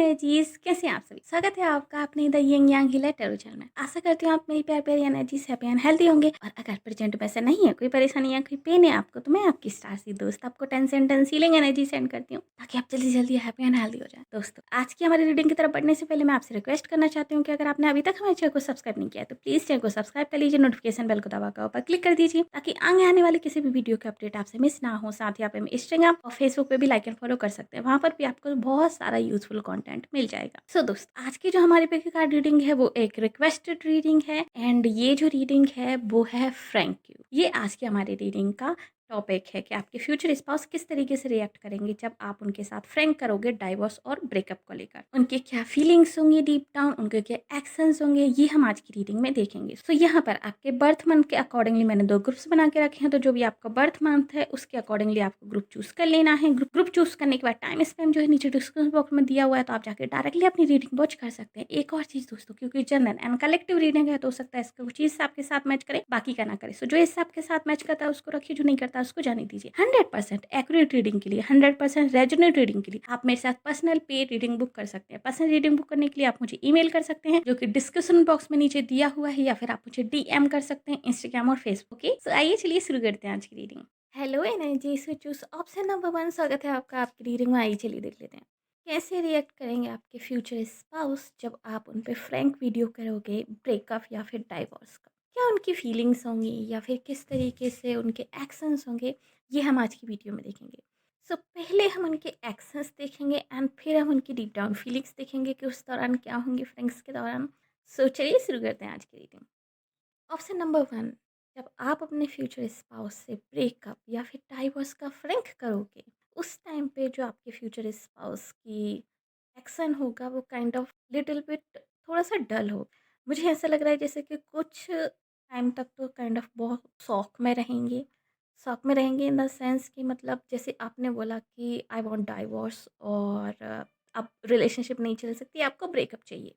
Energies, कैसे हैं आप सभी? स्वागत है आपका अपने the young Yang healer tarot channel में। आशा करती हूँ आप मेरी प्यार प्यारी एनर्जीज हैप्पी एंड हेल्दी होंगे। और अगर प्रेजेंट में ऐसा नहीं है, कोई परेशानी या कोई पेन है आपको, तो मैं आपकी स्टार सी दोस्त आपको टेंस हीलिंग एनर्जी सेंड करती हूँ, ताकि आप जल्दी जल्दी हैप्पी एंड हेल्दी हो जाए। दोस्तों, आज की हमारी रीडिंग की तरफ बढ़ने से पहले मैं आपसे रिक्वेस्ट करना चाहती हूँ कि अगर आपने अभी तक हमारे चैनल को सब्सक्राइब नहीं किया है, तो प्लीज चैनल को सब्सक्राइब कर लीजिए, नोटिफिकेशन बेल को दबाकर ऊपर क्लिक कर दीजिए, ताकि आगे आने वाले किसी भी वीडियो के अपडेट आपसे मिस ना हो। साथ ही आप इंस्टाग्राम और फेसबुक पे भी लाइक एंड फॉलो कर सकते हैं, वहाँ पर भी आपको बहुत सारा यूजफुल कंटेंट मिल जाएगा। सो दोस्त, आज की जो हमारी पिक कार्ड रीडिंग है वो एक रिक्वेस्टेड रीडिंग है, एंड ये जो रीडिंग है वो है फ्रैंक यू। ये आज की हमारी रीडिंग का टॉपिक है कि आपके फ्यूचर स्पाउस किस तरीके से रिएक्ट करेंगे जब आप उनके साथ फ्रैंक करोगे डाइवोर्स और ब्रेकअप को लेकर। उनके क्या फीलिंग्स होंगी डीप डाउन, उनके क्या एक्शंस होंगे, ये हम आज की रीडिंग में देखेंगे। सो यहाँ पर आपके बर्थ मंथ के अकॉर्डिंगली मैंने दो ग्रुप्स बना के रखे हैं, तो जो भी आपका बर्थ मंथ है उसके अकॉर्डिंगली आपको ग्रुप चूज कर लेना है। ग्रुप चूज करने के बाद टाइम स्पेम जो है नीचे डिस्क्रिप्शन बॉक्स में दिया हुआ है, तो आप जाके डायरेक्टली अपनी रीडिंग वॉच कर सकते हैं। एक और चीज दोस्तों, क्योंकि जनरल एंड कलेक्टिव रीडिंग है, तो हो सकता है इसका कुछ चीज आपके साथ मैच करे, बाकी का ना करे। सो जो इस आपके साथ मैच करता है उसको रखिए, जो नहीं करता उसको जाने दीजिए। 100% एक्यूरेट रीडिंग के लिए, 100% रेजोनेट रीडिंग के लिए आप मेरे साथ पर्सनल पे रीडिंग बुक कर सकते हैं। पर्सनल रीडिंग बुक करने के लिए आप मुझे ईमेल कर सकते हैं, जो कि डिस्क्रिप्शन बॉक्स में नीचे दिया हुआ है, या फिर आप मुझे डीएम कर सकते हैं इंस्टाग्राम और फेसबुक के। सो आइए चलिए शुरू करते हैं आज की reading. Hello energy, so choose option number 1। स्वागत है आपका आपकी रीडिंग में। आइए चलिए देख लेते हैं कैसे रिएक्ट करेंगे आपके फ्यूचर स्पाउस जब आप उन पे फ्रैंक वीडियो करोगे ब्रेकअप या फिर डाइवोर्स का। क्या उनकी फीलिंग्स होंगी या फिर किस तरीके से उनके एक्शंस होंगे, ये हम आज की वीडियो में देखेंगे। सो पहले हम उनके एक्शंस देखेंगे एंड फिर हम उनकी डीप डाउन फीलिंग्स देखेंगे कि उस दौरान क्या होंगे फ्रेंड्स के दौरान। सो चलिए शुरू करते हैं आज की रीडिंग। Option number 1। जब आप अपने फ्यूचर स्पाउस से ब्रेकअप या फिर डाइवोर्स का फ्रैंक करोगे, उस टाइम पे जो आपके फ्यूचर स्पाउस की एक्शन होगा वो काइंड ऑफ लिटिल बिट थोड़ा सा डल हो। मुझे ऐसा लग रहा है जैसे कि कुछ टाइम तक तो काइंड ऑफ बहुत शौक में रहेंगे। शौक में रहेंगे इन द सेंस कि मतलब जैसे आपने बोला कि आई वांट डाइवोर्स, और अब रिलेशनशिप नहीं चल सकती, आपको ब्रेकअप चाहिए।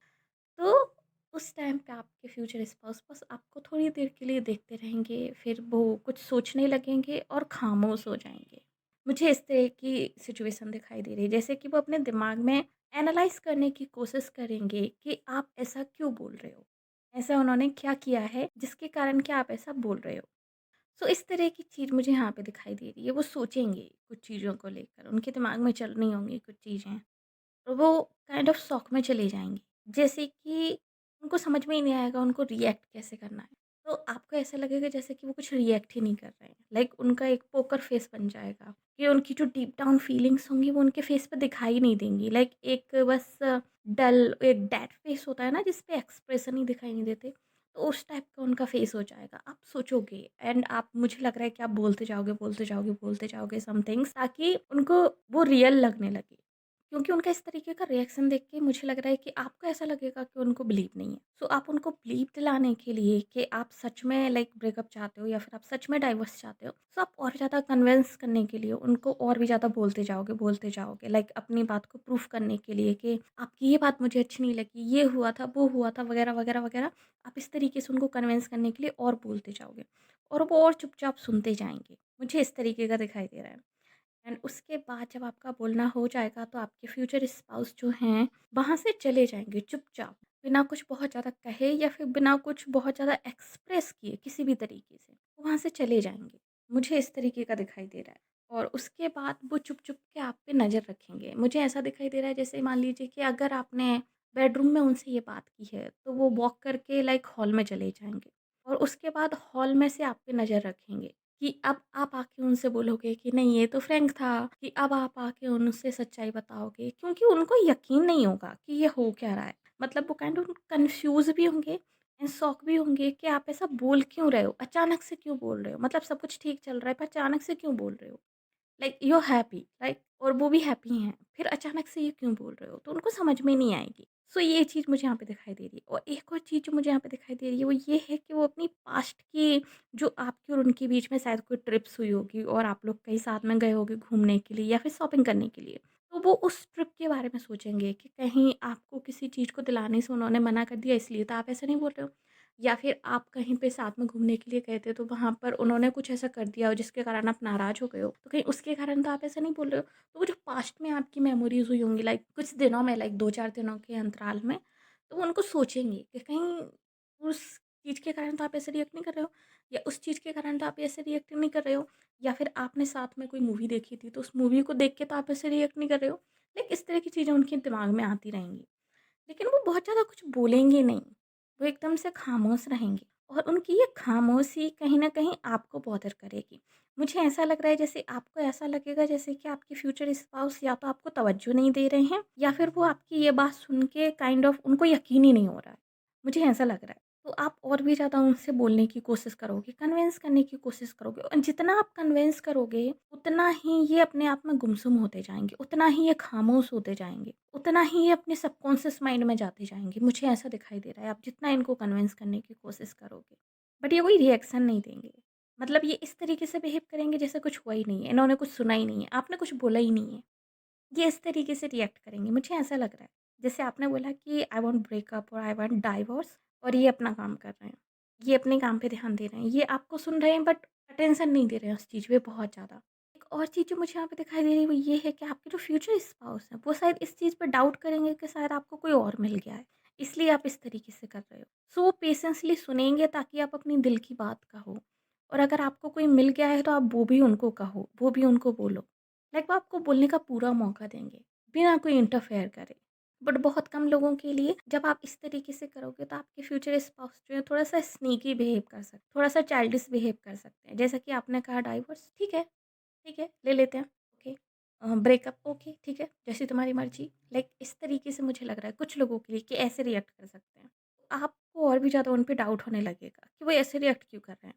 तो उस टाइम पे आपके फ्यूचर स्पाउस बस आपको थोड़ी देर के लिए देखते रहेंगे, फिर वो कुछ सोचने लगेंगे और खामोश हो जाएंगे। मुझे इस तरह की सिचुएशन दिखाई दे रही है, जैसे कि वो अपने दिमाग में एनालाइज करने की कोशिश करेंगे कि आप ऐसा क्यों बोल रहे हो, ऐसा उन्होंने क्या किया है जिसके कारण कि आप ऐसा बोल रहे हो। सो इस तरह की चीज़ मुझे यहाँ पे दिखाई दे रही है। वो सोचेंगे कुछ चीज़ों को लेकर, उनके दिमाग में चल रही होंगी कुछ चीज़ें, और वो काइंड ऑफ शॉक में चले जाएँगे। जैसे कि उनको समझ में ही नहीं आएगा उनको रिएक्ट कैसे करना है। तो आपको ऐसा लगेगा जैसे कि वो कुछ रिएक्ट ही नहीं कर रहे हैं। लाइक उनका एक पोकर फेस बन जाएगा, कि उनकी जो डीप डाउन फीलिंग्स होंगी वो उनके फेस पे दिखाई नहीं देंगी। लाइक एक बस डल एक डेड फेस होता है ना, जिस पे एक्सप्रेशन ही दिखाई नहीं देते। तो उस टाइप का उनका फेस हो जाएगा। आप सोचोगे एंड आप, मुझे लग रहा है कि आप बोलते जाओगे, बोलते जाओगे, बोलते जाओगे सम थिंग्स, ताकि उनको वो रियल लगने लगे। क्योंकि उनका इस तरीके का रिएक्शन देख के मुझे लग रहा है कि आपको ऐसा लगेगा कि उनको बिलीव नहीं है। सो आप उनको बिलीव दिलाने के लिए कि आप सच में लाइक ब्रेकअप चाहते हो या फिर आप सच में डाइवोर्स चाहते हो, सो आप और ज़्यादा कन्विंस करने के लिए उनको और भी ज़्यादा बोलते जाओगे लाइक अपनी बात को प्रूफ करने के लिए कि आपकी ये बात मुझे अच्छी नहीं लगी, ये हुआ था, वो हुआ था, वगैरह वगैरह वगैरह। आप इस तरीके से उनको कन्विंस करने के लिए और बोलते जाओगे, और वो और चुपचाप सुनते जाएंगे। मुझे इस तरीके का दिखाई दे रहा है। एंड उसके बाद जब आपका बोलना हो जाएगा, तो आपके फ्यूचर स्पाउस जो हैं वहाँ से चले जाएंगे चुपचाप, बिना कुछ बहुत ज़्यादा कहे या फिर बिना कुछ बहुत ज़्यादा एक्सप्रेस किए किसी भी तरीके से, वो वहाँ से चले जाएंगे। मुझे इस तरीके का दिखाई दे रहा है। और उसके बाद वो चुप चुप के आप पे नज़र रखेंगे। मुझे ऐसा दिखाई दे रहा है जैसे मान लीजिए कि अगर आपने बेडरूम में उनसे ये बात की है, तो वो वॉक करके लाइक हॉल में चले जाएंगे, और उसके बाद हॉल में से आप पे नज़र रखेंगे, कि अब आप आके उनसे बोलोगे कि नहीं ये तो फ्रैंक था, कि अब आप आके उनसे सच्चाई बताओगे, क्योंकि उनको यकीन नहीं होगा कि ये हो क्या रहा है। मतलब वो काइंड ऑफ कन्फ्यूज़ भी होंगे एंड शॉक भी होंगे कि आप ऐसा बोल क्यों रहे हो? अचानक से क्यों बोल रहे हो? मतलब सब कुछ ठीक चल रहा है पर अचानक से क्यों बोल रहे हो? Like you are happy, right? और वो भी हैप्पी हैं, फिर अचानक से ये क्यों बोल रहे हो? तो उनको समझ में नहीं आएगी। सो ये चीज़ मुझे यहाँ पे दिखाई दे रही है। और एक और चीज़ जो मुझे यहाँ पे दिखाई दे रही है वो ये है कि वो अपनी पास्ट की, जो आपकी और उनके बीच में शायद कोई ट्रिप्स हुई होगी और आप लोग कहीं साथ में गए होगे घूमने के लिए या फिर शॉपिंग करने के लिए, तो वो उस ट्रिप के बारे में सोचेंगे कि कहीं आपको किसी चीज़ को दिलाने से उन्होंने मना कर दिया, इसलिए तो आप ऐसे नहीं बोल रहे हो, या फिर आप कहीं पे साथ में घूमने के लिए गए थे, तो वहाँ पर उन्होंने कुछ ऐसा कर दिया हो जिसके कारण आप नाराज़ हो गए हो, तो कहीं उसके कारण तो आप ऐसा नहीं बोल रहे हो। तो वो जो पास्ट में आपकी मेमोरीज़ हुई होंगी, लाइक कुछ दिनों में, लाइक 2-4 दिनों के अंतराल में, तो वो उनको सोचेंगे कि कहीं उस चीज़ के कारण तो आप ऐसे रिएक्ट नहीं कर रहे हो, या उस चीज़ के कारण तो आप ऐसे रिएक्ट नहीं कर रहे हो, या फिर आपने साथ में कोई मूवी देखी थी, तो उस मूवी को देख के तो आप ऐसे रिएक्ट नहीं कर रहे हो। लाइक इस तरह की चीज़ें उनके दिमाग में आती रहेंगी। लेकिन वो बहुत ज़्यादा कुछ बोलेंगे नहीं, वो एकदम से खामोश रहेंगे, और उनकी ये खामोशी कहीं न कहीं आपको बॉदर करेगी। मुझे ऐसा लग रहा है, जैसे आपको ऐसा लगेगा जैसे कि आपके फ्यूचर स्पाउस या तो आपको तवज्जो नहीं दे रहे हैं, या फिर वो आपकी ये बात सुन के काइंड ऑफ उनको यकीन ही नहीं हो रहा है। मुझे ऐसा लग रहा है। तो आप और भी ज़्यादा उनसे बोलने की कोशिश करोगे, कन्विंस करने की कोशिश करोगे, और जितना आप कन्विंस करोगे, उतना ही ये अपने आप में गुमसुम होते जाएँगे, उतना ही ये खामोश होते जाएँगे, उतना ही ये अपने सबकॉन्शियस माइंड में जाते जाएँगे। मुझे ऐसा दिखाई दे रहा है, आप जितना इनको कन्विंस करने की कोशिश करोगे। बट ये कोई रिएक्शन नहीं देंगे। मतलब ये इस तरीके से बिहेव करेंगे जैसे कुछ हुआ ही नहीं है, इन्होंने कुछ सुना ही नहीं है, आपने कुछ बोला ही नहीं है। ये इस तरीके से रिएक्ट करेंगे, मुझे ऐसा लग रहा है। जैसे आपने बोला कि आई वांट ब्रेकअप और आई वांट डाइवोर्स, और ये अपना काम कर रहे हैं। ये अपने काम पे ध्यान दे रहे हैं। ये आपको सुन रहे हैं बट अटेंशन नहीं दे रहे हैं उस चीज़ पे बहुत ज़्यादा। एक और चीज़ जो मुझे यहाँ पे दिखाई दे रही है वो ये है कि आपके जो फ्यूचर स्पाउस हैं वो शायद इस चीज़ पे डाउट करेंगे कि शायद आपको कोई और मिल गया है। इसलिए आप इस तरीके से कर रहे हो। सो वो पेशेंसली सुनेंगे ताकि आप अपनी दिल की बात कहो। और अगर आपको कोई मिल गया है तो आप वो भी उनको कहो, वो भी उनको बोलो। लाइक वो आपको बोलने का पूरा मौका देंगे, बिना कोई इंटरफेयर करे। बट बहुत कम लोगों के लिए जब आप इस तरीके से करोगे तो आपके फ्यूचर स्पाउस जो है थोड़ा-सा स्नीकी बिहेव कर सकते, थोड़ा-सा चाइल्डिश बिहेव कर सकते हैं। जैसा कि आपने कहा डाइवोर्स ठीक है, ले लेते हैं, ओके। ब्रेकअप ओके, ठीक है, जैसी तुम्हारी मर्ज़ी। लाइक इस तरीके से मुझे लग रहा है कुछ लोगों के लिए कि ऐसे रिएक्ट कर सकते हैं। आपको और भी ज़्यादा उन पे डाउट होने लगेगा कि वो ऐसे रिएक्ट क्यों कर रहे हैं।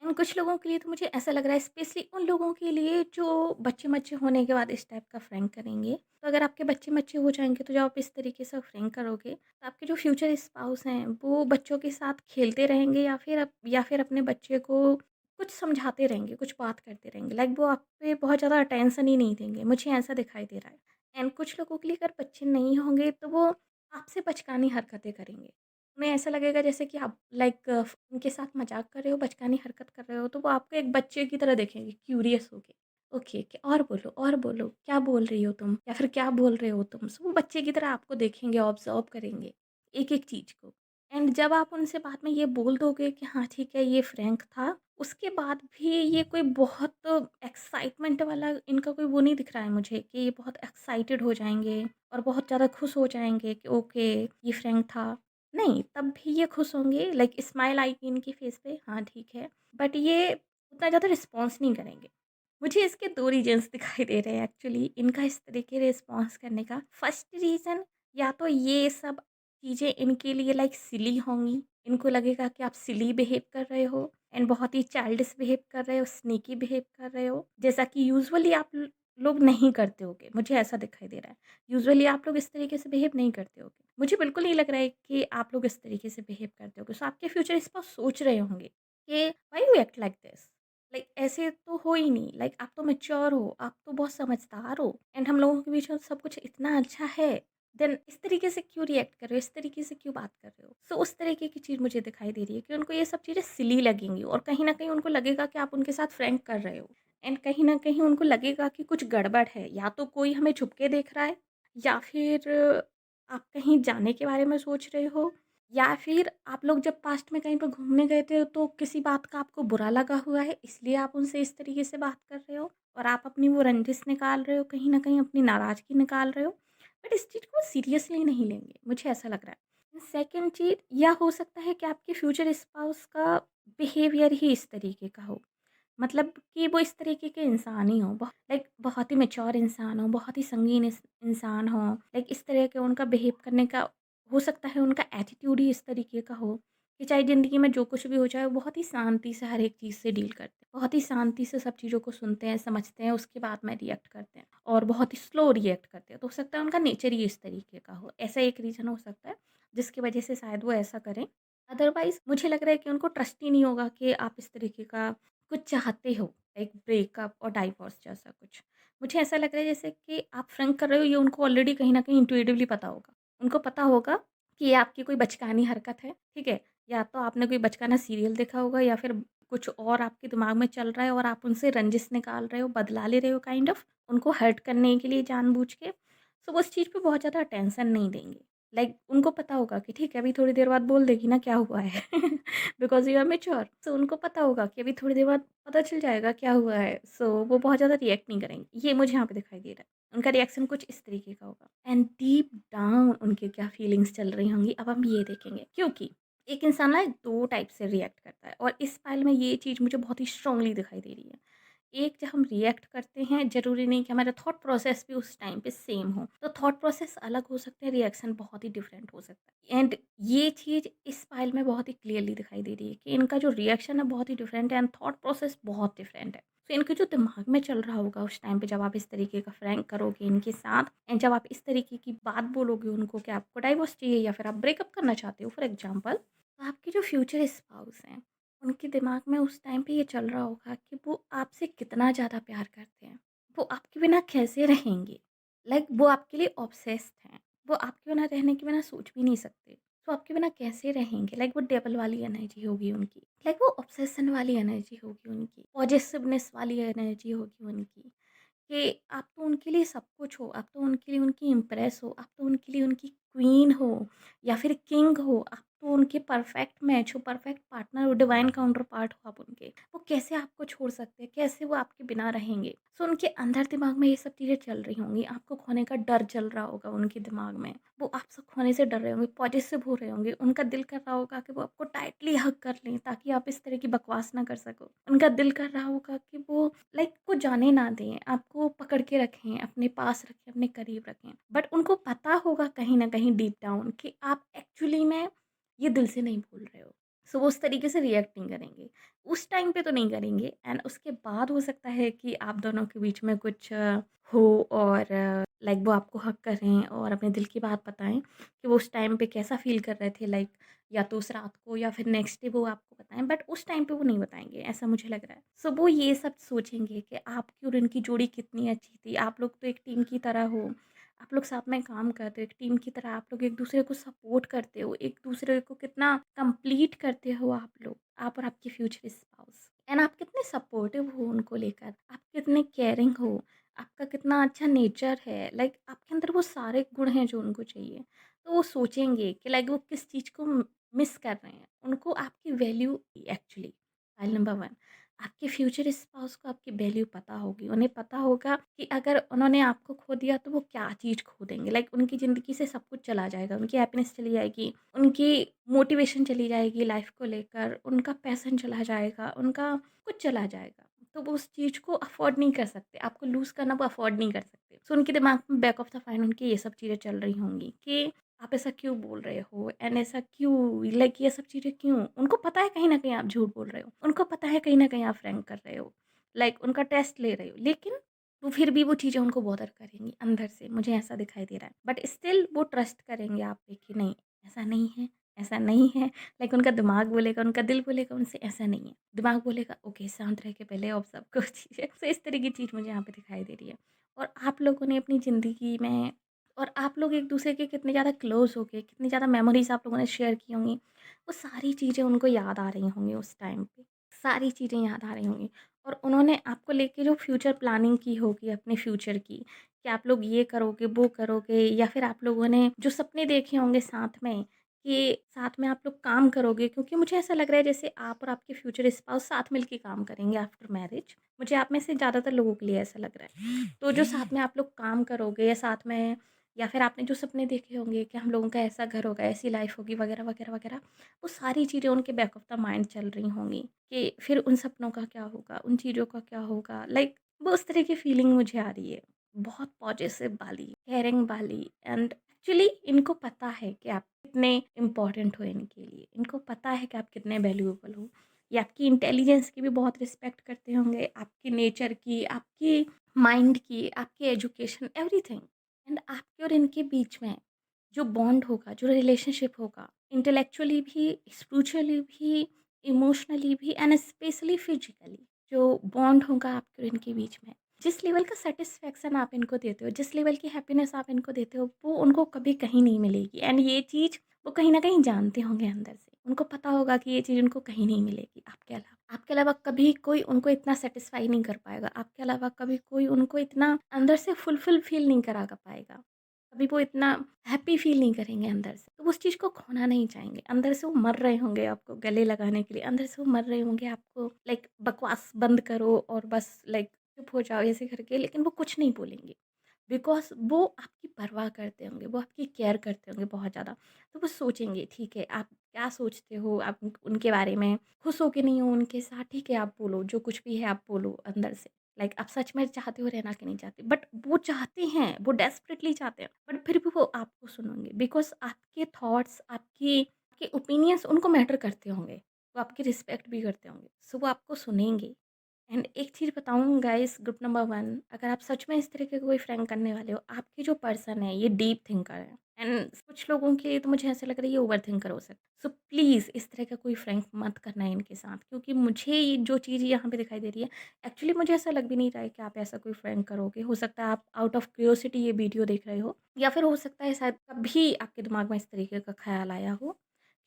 एंड कुछ लोगों के लिए तो मुझे ऐसा लग रहा है स्पेशली उन लोगों के लिए जो बच्चे-मच्चे होने के बाद इस टाइप का प्रैंक करेंगे। तो अगर आपके बच्चे-मच्चे हो जाएँगे तो जब आप इस तरीके से प्रैंक करोगे, तो आपके जो फ्यूचर स्पाउस हैं वो बच्चों के साथ खेलते रहेंगे, या फिर अपने बच्चे को कुछ समझाते रहेंगे, कुछ बात करते रहेंगे। लाइक वो आप पे बहुत ज़्यादा अटेंशन ही नहीं देंगे, मुझे ऐसा दिखाई दे रहा है। एंड कुछ लोगों के लिए अगर बच्चे नहीं होंगे तो वो आपसे बचकानी हरकतें करेंगे। उन्हें ऐसा लगेगा जैसे कि आप लाइक उनके साथ मज़ाक कर रहे हो, बचकानी हरकत कर रहे हो, तो वो आपको एक बच्चे की तरह देखेंगे, क्यूरियस होके। ओके, ओके, और बोलो, क्या बोल रही हो तुम? या फिर क्या बोल रहे हो तुम? सो वो बच्चे की तरह आपको देखेंगे, ऑब्ज़र्व करेंगे, एक-एक चीज़ को। एंड जब आप उनसे बाद में ये बोल दोगे कि हाँ, ठीक है, ये फ्रैंक था, उसके बाद भी ये कोई बहुत एक्साइटमेंट वाला इनका कोई वो नहीं दिख रहा है मुझे कि ये बहुत एक्साइटेड हो जाएँगे और बहुत ज़्यादा खुश हो जाएँगे कि ओके, ये फ्रैंक था। नहीं, तब भी ये खुश होंगे, लाइक स्माइल आएगी इनके फेस पे, हाँ, ठीक है। बट ये उतना ज़्यादा रिस्पॉन्स नहीं करेंगे। मुझे इसके 2 रीज़न्स दिखाई दे रहे हैं एक्चुअली इनका इस तरीके रिस्पॉन्स करने का। फर्स्ट रीज़न, या तो ये सब चीज़ें इनके लिए लाइक सिली होंगी। इनको लगेगा कि आप सिली बिहेव कर रहे हो एंड बहुत ही चाइल्डिश बिहेव कर रहे हो, स्नीकी बिहेव कर रहे हो, जैसा कि यूजुअली आप लोग नहीं करते होगे, मुझे ऐसा दिखाई दे रहा है। यूजुअली आप लोग इस तरीके से बिहेव नहीं करते होगे। मुझे बिल्कुल नहीं लग रहा है कि आप लोग इस तरीके से बिहेव करते होगे। सो आपके फ्यूचर इस पर सोच रहे होंगे कि why you act like this? Like ऐसे तो हो ही नहीं, लाइक आप तो मैच्योर हो, आप तो बहुत समझदार हो एंड हम लोगों के बीच में सब कुछ इतना अच्छा है, देन इस तरीके से क्यों रिएक्ट कर रहे हो, इस तरीके से क्यों बात कर रहे हो? सो उस तरीके की चीज़ मुझे दिखाई दे रही है कि उनको ये सब चीज़ें सिली लगेंगी, और कहीं न कहीं उनको लगेगा कि आप उनके साथ फ्रैंक कर रहे हो, एंड कहीं न कहीं उनको लगेगा कि कुछ गड़बड़ है, या तो कोई हमें छुप के देख रहा है, या फिर आप कहीं जाने के बारे में सोच रहे हो, या फिर आप लोग जब पास्ट में कहीं पे घूमने गए थे तो किसी बात का आपको बुरा लगा हुआ है, इसलिए आप उनसे इस तरीके से बात कर रहे हो, और आप अपनी वो रंजिश निकाल रहे हो, कहीं न कहीं अपनी नाराज़गी निकाल रहे हो। बट इस चीज़ को सीरियसली नहीं लेंगे, मुझे ऐसा लग रहा है। सेकंड चीज़, या हो सकता है कि आपके फ्यूचर स्पाउस का बिहेवियर ही इस तरीके का हो। मतलब कि वो इस तरीके के इंसान ही हों, लाइक बहुत ही मैच्योर इंसान हो, बहुत ही संगीन इंसान हो, लाइक इस तरह के उनका बिहेव करने का हो सकता है, उनका एटीट्यूड ही इस तरीके का हो कि चाहे ज़िंदगी में जो कुछ भी हो जाए, वो बहुत ही शांति से हर एक चीज़ से डील करते हैं, बहुत ही शांति से सब चीज़ों को सुनते हैं, समझते हैं, उसके बाद में रिएक्ट करते हैं, और बहुत ही स्लो रिएक्ट करते हैं। तो हो सकता है उनका नेचर ही इस तरीके का हो, ऐसा एक रीज़न हो सकता है जिसकी वजह से शायद वो ऐसा करें। अदरवाइज़ मुझे लग रहा है कि उनको ट्रस्ट ही नहीं होगा कि आप इस तरीके का कुछ चाहते हो, एक ब्रेकअप और डाइवोर्स जैसा कुछ। मुझे ऐसा लग रहा है जैसे कि आप फ्रैंक कर रहे हो, ये उनको ऑलरेडी कहीं न कहीं इंट्यूटिवली पता होगा। उनको पता होगा कि ये आपकी कोई बचकानी हरकत है, ठीक है? या तो आपने कोई बचकाना सीरियल देखा होगा या फिर कुछ और आपके दिमाग में चल रहा है और आप उनसे रंजिश निकाल रहे हो, बदला ले रहे हो काइंड ऑफ, उनको हर्ट करने के लिए जानबूझ के। सो वो उस चीज़ पे बहुत ज़्यादा अटेंशन नहीं देंगे। उनको पता होगा कि ठीक है, अभी थोड़ी देर बाद बोल देगी ना क्या हुआ है बिकॉज़ यू आर मैच्योर। सो उनको पता होगा कि अभी थोड़ी देर बाद पता चल जाएगा क्या हुआ है। सो वो बहुत ज़्यादा रिएक्ट नहीं करेंगे। ये मुझे यहाँ पे दिखाई दे रहा है। उनका रिएक्शन कुछ इस तरीके का होगा एंड डीप डाउन उनकी क्या फीलिंग्स चल रही होंगी, अब हम ये देखेंगे। क्योंकि एक इंसान ना 2 टाइप से रिएक्ट करता है और इस फाइल में ये चीज़ मुझे बहुत ही स्ट्रांगली दिखाई दे रही है। एक, जब हम रिएक्ट करते हैं, ज़रूरी नहीं कि हमारा थॉट प्रोसेस भी उस टाइम पे सेम हो। तो थॉट प्रोसेस अलग हो सकते हैं, रिएक्शन बहुत ही डिफरेंट हो सकता है। एंड ये चीज़ इस फाइल में बहुत ही क्लियरली दिखाई दे रही है कि इनका जो रिएक्शन है बहुत ही डिफरेंट है एंड थॉट प्रोसेस बहुत डिफरेंट है। तो इनके जो दिमाग में चल रहा होगा उस टाइम पे जब आप इस तरीके का फ्रैंक करोगे इनके साथ एंड जब आप इस तरीके की बात बोलोगे उनको कि आपको डाइवोर्स चाहिए या फिर आप ब्रेकअप करना चाहते हो फॉर एग्जाम्पल, तो आपके जो फ्यूचर स्पाउस हैं उनके दिमाग में उस टाइम पे ये चल रहा होगा कि वो आपसे कितना ज़्यादा प्यार करते हैं। वो आपके बिना कैसे रहेंगे? वो आपके लिए ऑब्सेस्ड हैं। वो आपके बिना रहने के बिना सोच भी नहीं सकते। तो आपके बिना कैसे रहेंगे? वो डेविल वाली एनर्जी होगी उनकी। वो ऑब्सेशन वाली एनर्जी होगी उनकी। पॉजेसिवनेस वाली एनर्जी होगी उनकी। कि आप तो उनके लिए सब कुछ हो, आप तो उनके लिए उनकी इम्प्रेस हो, आप तो उनके लिए उनकी क्वीन हो या फिर किंग हो, आप तो उनके परफेक्ट मैच हो, परफेक्ट पार्टनर हो, डिवाइन काउंटर पार्ट हो आप उनके। वो कैसे आपको छोड़ सकते हैं? कैसे वो आपके बिना रहेंगे? सो उनके अंदर दिमाग में ये सब चीज़ें चल रही होंगी, आपको खोने का डर चल रहा होगा उनके दिमाग में। वो आपसे खोने से डर रहे होंगे, पॉजेसिव हो रहे होंगे, उनका दिल कर रहा होगा कि वो आपको टाइटली हग कर लें ताकि आप इस तरह की बकवास ना कर सको। उनका दिल कर रहा होगा कि वो को जाने ना दें, आपको पकड़ के रखें, अपने पास रखें, अपने करीब रखें। बट उनको पता होगा कहीं न कहीं डीप डाउन कि आप एक्चुअली में ये दिल से नहीं बोल रहे हो। सो वो उस तरीके से रिएक्ट नहीं करेंगे। उस टाइम पे तो नहीं करेंगे एंड उसके बाद हो सकता है कि आप दोनों के बीच में कुछ हो और वो आपको हग करें और अपने दिल की बात बताएँ कि वो उस टाइम पे कैसा फ़ील कर रहे थे, या तो उस रात को या फिर नेक्स्ट डे वो आपको बताएँ, बट उस टाइम पे वो नहीं बताएँगे, ऐसा मुझे लग रहा है। सो वो ये सब सोचेंगे कि आपकी और उनकी जोड़ी कितनी अच्छी थी, आप लोग तो एक टीम की तरह हो, आप लोग साथ में काम करते हो, एक टीम की तरह आप लोग एक-दूसरे को सपोर्ट करते हो, एक-दूसरे को कितना कंप्लीट करते हो आप लोग, आप और आपके फ्यूचर स्पाउस। एंड आप कितने सपोर्टिव हो उनको लेकर, आप कितने केयरिंग हो, आपका कितना अच्छा नेचर है, आपके अंदर वो सारे गुण हैं जो उनको चाहिए। तो वो सोचेंगे कि वो किस चीज़ को मिस कर रहे हैं। उनको आपकी वैल्यू एक्चुअली फाइल नंबर 1, आपके फ्यूचर स्पाउस को आपकी वैल्यू पता होगी। उन्हें पता होगा कि अगर उन्होंने आपको खो दिया तो वो क्या चीज़ खो देंगे। उनकी ज़िंदगी से सब कुछ चला जाएगा, उनकी हैप्पीनेस चली जाएगी, उनकी मोटिवेशन चली जाएगी लाइफ़ को लेकर, उनका पैशन चला जाएगा, उनका कुछ चला जाएगा। तो वो उस चीज़ को अफ़ोर्ड नहीं कर सकते, आपको लूज़ करना वो अफ़ोर्ड नहीं कर सकते। सो उनके दिमाग में बैक ऑफ द माइंड उनकी ये सब चीज़ें चल रही होंगी कि आप ऐसा क्यों बोल रहे हो एंड ऐसा क्यों, ये सब चीज़ें क्यों? उनको पता है कहीं न कहीं आप झूठ बोल रहे हो। उनको पता है कहीं न कहीं आप प्रैंक कर रहे हो। उनका टेस्ट ले रहे हो। लेकिन वो फिर भी वो चीज़ें उनको बॉदर करेंगी अंदर से, मुझे ऐसा दिखाई दे रहा है। बट स्टिल वो ट्रस्ट करेंगे आप पे कि नहीं, ऐसा नहीं है, ऐसा नहीं है। उनका दिमाग बोलेगा, उनका दिल बोलेगा उनसे ऐसा नहीं है। दिमाग बोलेगा ओके शांत रह के पहले ऑब्ज़र्व करो चीज़ें। तो इस तरह की चीज़ मुझे यहाँ पे दिखाई दे रही है। और आप लोगों ने अपनी ज़िंदगी में और आप लोग एक-दूसरे के कितने ज़्यादा क्लोज़ हो गए, कितनी ज़्यादा मेमोरीज़ आप लोगों ने शेयर की होंगी, वो सारी चीज़ें उनको याद आ रही होंगी उस टाइम पे। सारी चीज़ें याद आ रही होंगी और उन्होंने आपको लेके जो फ्यूचर प्लानिंग की होगी अपने फ्यूचर की, कि आप लोग ये करोगे, वो करोगे या फिर आप लोगों ने जो सपने देखे होंगे साथ में, कि साथ में आप लोग काम करोगे क्योंकि मुझे ऐसा लग रहा है जैसे आप और आपके फ्यूचर स्पाउस साथ मिल के काम करेंगे आफ्टर मैरिज। मुझे आप में से ज़्यादातर लोगों के लिए ऐसा लग रहा है। तो जो साथ में आप लोग काम करोगे या साथ में या फिर आपने जो सपने देखे होंगे कि हम लोगों का ऐसा घर होगा, ऐसी लाइफ होगी वगैरह, वगैरह, वगैरह, वो सारी चीज़ें उनके बैक ऑफ द माइंड चल रही होंगी कि फिर उन सपनों का क्या होगा, उन चीज़ों का क्या होगा। वो उस तरह की फीलिंग मुझे आ रही है। बहुत पॉज़ेसिव वाली, केयरिंग वाली एंड एक्चुअली इनको पता है कि आप कितने इम्पोर्टेंट हो इनके लिए। इनको पता है कि आप कितने वैल्यूएबल हो। ये आपकी इंटेलिजेंस की भी बहुत रिस्पेक्ट करते होंगे, आपके नेचर की, आपकी माइंड की, आपकी एजुकेशन, एवरीथिंग। एंड आपके और इनके बीच में जो बॉन्ड होगा, जो रिलेशनशिप होगा, इंटेलेक्चुअली भी, स्पिरिचुअली भी, इमोशनली भी एंड स्पेशली फिजिकली, जो बॉन्ड होगा आपके और इनके बीच में, जिस लेवल का सेटिस्फेक्शन आप इनको देते हो, जिस लेवल की हैप्पीनेस आप इनको देते हो, वो उनको कभी कहीं नहीं मिलेगी एंड ये चीज़ वो कहीं ना कहीं जानते होंगे अंदर से। उनको पता होगा कि ये चीज़ उनको कहीं नहीं मिलेगी आपके अलावा कभी कोई उनको इतना सैटिस्फाई नहीं कर पाएगा, आपके अलावा कभी कोई उनको इतना अंदर से फुलफिल फ़ील नहीं करा पाएगा। कभी वो इतना हैप्पी फ़ील नहीं करेंगे अंदर से, तो उस चीज़ को खोना नहीं चाहेंगे। अंदर से वो मर रहे होंगे आपको गले लगाने के लिए, अंदर से वो मर रहे होंगे आपको लाइक बकवास बंद करो और बस लाइक चुप हो जाओ ऐसे करके, लेकिन वो कुछ नहीं बोलेंगे। बिकॉज़ वो आपकी परवाह करते होंगे, वो आपकी केयर करते होंगे बहुत ज़्यादा। तो वो सोचेंगे ठीक है, आप क्या सोचते हो, आप उनके बारे में खुश हो कि नहीं हो उनके साथ, ठीक है आप बोलो, जो कुछ भी है आप बोलो अंदर से। लाइक आप सच में चाहते हो रहना कि नहीं चाहते? बट वो चाहते हैं, वो डेस्परेटली चाहते हैं, बट फिर भी वो आपको सुनेंगे बिकॉज़ आपके थॉट्स, आपके ओपिनियंस उनको मैटर करते होंगे। वो आपकी रिस्पेक्ट भी करते होंगे। सो वो आपको सुनेंगे। एंड एक चीज़ बताऊँ गाइस, ग्रुप नंबर 1, अगर आप सच में इस तरीके का कोई प्रैंक करने वाले हो, आपके जो पर्सन है ये डीप थिंकर है एंड कुछ लोगों के लिए तो मुझे ऐसा लग रहा है ये ओवर थिंकर हो सकता है। सो प्लीज़ इस तरह का कोई प्रैंक मत करना है इनके साथ, क्योंकि मुझे ये जो चीज़ यहाँ पे दिखाई दे रही है, एक्चुअली मुझे ऐसा लग भी नहीं रहा है कि आप ऐसा कोई प्रैंक करोगे। हो सकता है आप आउट ऑफ क्यूरियोसिटी ये वीडियो देख रहे हो, या फिर हो सकता है शायद कभी आपके दिमाग में इस तरीके का ख़्याल आया हो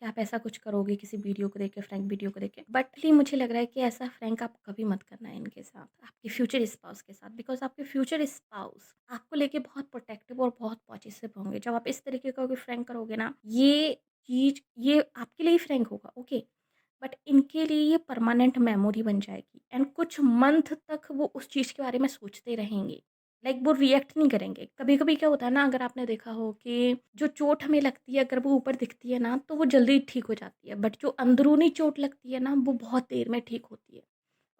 कि आप ऐसा कुछ करोगे किसी वीडियो को देख के, फ्रैंक वीडियो को देख के। बट लिए मुझे लग रहा है कि ऐसा फ्रैंक आप कभी मत करना है इनके साथ, आपके फ्यूचर स्पाउस के साथ, बिकॉज़ आपके फ्यूचर स्पाउस आपको लेके बहुत प्रोटेक्टिव और बहुत पॉसेसिव होंगे। जब आप इस तरीके का कोई फ्रैंक करोगे ना, ये आपके लिए ही फ्रैंक होगा, ओके? बट इनके लिए ये परमानेंट मेमोरी बन जाएगी एंड कुछ मंथ तक वो उस चीज़ के बारे में सोचते रहेंगे। लाइक वो रिएक्ट नहीं करेंगे। कभी-कभी क्या होता है ना, अगर आपने देखा हो कि जो चोट हमें लगती है अगर वो ऊपर दिखती है ना तो वो जल्दी ठीक हो जाती है। बट जो अंदरूनी चोट लगती है ना वो बहुत देर में ठीक होती है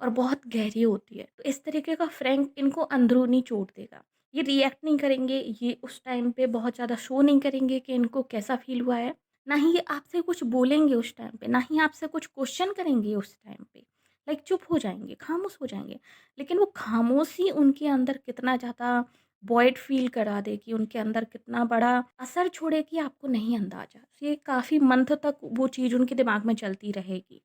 और बहुत गहरी होती है। तो इस तरीके का फ्रैंक इनको अंदरूनी चोट देगा। ये रिएक्ट नहीं करेंगे, ये उस टाइम पे बहुत ज़्यादा शो नहीं करेंगे कि इनको कैसा फ़ील हुआ है। ना ही ये आपसे कुछ बोलेंगे उस टाइम पे, ना ही आपसे कुछ क्वेश्चन करेंगे उस टाइम पे। लाइक चुप हो जाएँगे, खामोश हो जाएँगे। लेकिन वो खामोशी उनके अंदर कितना ज़्यादा वॉइड फ़ील करा देगी, उनके अंदर कितना बड़ा असर छोड़ेगी आपको नहीं अंदाज़ा। ये काफ़ी मंथ तक वो चीज़ उनके दिमाग में चलती रहेगी।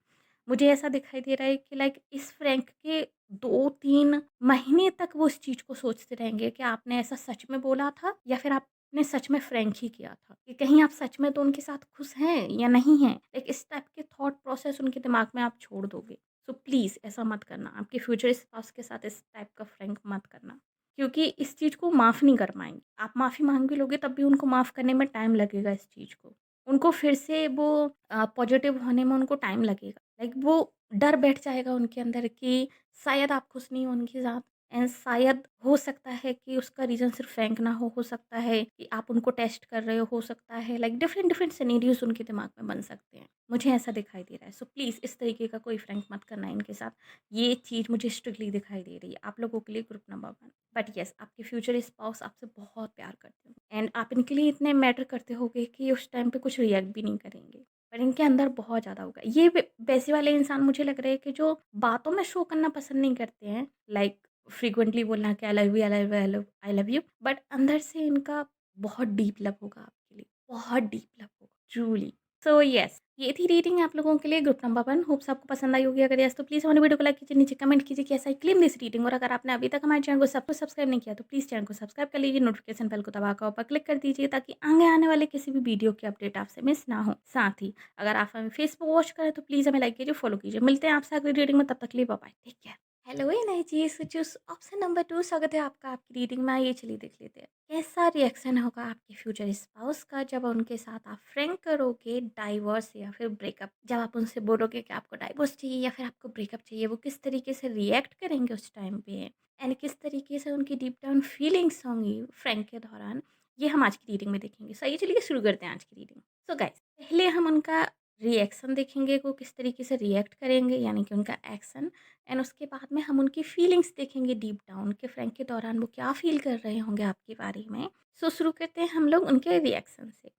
मुझे ऐसा दिखाई दे रहा है कि लाइक इस फ्रैंक के 2-3 महीने तक वो इस चीज़ को सोचते रहेंगे कि आपने ऐसा सच में बोला था या फिर आपने सच में फ्रैंक ही किया था। कि कहीं आप सच में तो उनके साथ खुश हैं या नहीं हैं? लाइक इस टाइप के थॉट प्रोसेस उनके दिमाग में आप छोड़ दोगे। सो प्लीज़ ऐसा मत करना। आपके फ्यूचर स्पाउस के साथ इस टाइप का फ्रैंक मत करना। क्योंकि इस चीज़ को माफ़ नहीं कर पाएँगे। आप माफ़ी माँग भी लोगे तब भी उनको माफ़ करने में टाइम लगेगा इस चीज़ को। उनको फिर से वो पॉज़िटिव होने में उनको टाइम लगेगा। लाइक वो डर बैठ जाएगा उनके अंदर कि शायद आप खुश नहीं हो उनके साथ एंड शायद हो सकता है कि उसका रीज़न सिर्फ़ फ्रैंक ना हो सकता है कि आप उनको टेस्ट कर रहे हो सकता है लाइक डिफरेंट डिफरेंट सिनेरियोज़ उनके दिमाग में बन सकते हैं। मुझे ऐसा दिखाई दे रहा है। सो प्लीज़ इस तरीके का कोई फ्रैंक मत करना इनके साथ। ये चीज़ मुझे स्ट्रिक्टली दिखाई दे रही है आप लोगों के लिए ग्रुप नंबर 1। बट येस आपके फ्यूचर स्पाउस आपसे बहुत प्यार करते हैं एंड आप इनके लिए इतने मैटर करते होगे कि उस टाइम पे कुछ रिएक्ट भी नहीं करेंगे। पर इनके अंदर बहुत ज़्यादा होगा। ये वैसे वाले इंसान मुझे लग रहे हैं कि जो बातों में शो करना पसंद नहीं करते हैं, लाइक फ्रीक्वेंटली बोलना कि I love you, I love you, I love I love you, but अंदर से इनका बहुत डीप लव होगा आपके लिए, बहुत डीप लव होगा, ट्रूली। सो येस, ये थी रीडिंग आप लोगों के लिए ग्रुप नंबर 1। होप्स आपको पसंद आई होगी। अगर यस तो प्लीज़ हमारे वीडियो को लाइक कीजिए, नीचे कमेंट कीजिए कि ऐसा ही क्लेम दिस रीडिंग। और अगर आपने अभी तक हमारे चैनल को सब्सक्राइब नहीं किया तो प्लीज़ चैनल को सब्सक्राइब कर लीजिए, नोटिफिकेशन बेल को दबाकर ऊपर क्लिक कर दीजिए ताकि आगे आने वाले किसी भी वीडियो की अपडेट आपसे मिस ना हो। साथ ही अगर आप हमें फेसबुक वॉच करें तो प्लीज़ हमें लाइक कीजिए, फॉलो कीजिए। मिलते हैं आपसे अगली रीडिंग में, तब तक के लिए bye bye, take care. Hello energy, so choose option number 2, स्वागत है आपका आपकी रीडिंग में। आइए चलिए देख लेते हैं कैसा रिएक्शन होगा आपके फ्यूचर स्पाउस का जब उनके साथ आप फ्रैंक करोगे डाइवोर्स या फिर ब्रेकअप। जब आप उनसे बोलोगे कि आपको डाइवोर्स चाहिए या फिर आपको ब्रेकअप चाहिए, वो किस तरीके से रिएक्ट करेंगे उस टाइम पे एंड किस तरीके से उनकी डीप डाउन फीलिंग्स होंगी फ्रैंक के दौरान, ये हम आज की रीडिंग में देखेंगे। सो आइए चलिए शुरू करते हैं आज की रीडिंग। सो गाइस, पहले हम उनका रिएक्शन देखेंगे, वो किस तरीके से रिएक्ट करेंगे यानी कि उनका एक्शन, एंड उसके बाद में हम उनकी फीलिंग्स देखेंगे डीप डाउन के फ्रैंक के दौरान वो क्या फील कर रहे होंगे आपके बारे में। सो शुरू करते हैं हम लोग उनके रिएक्शन से।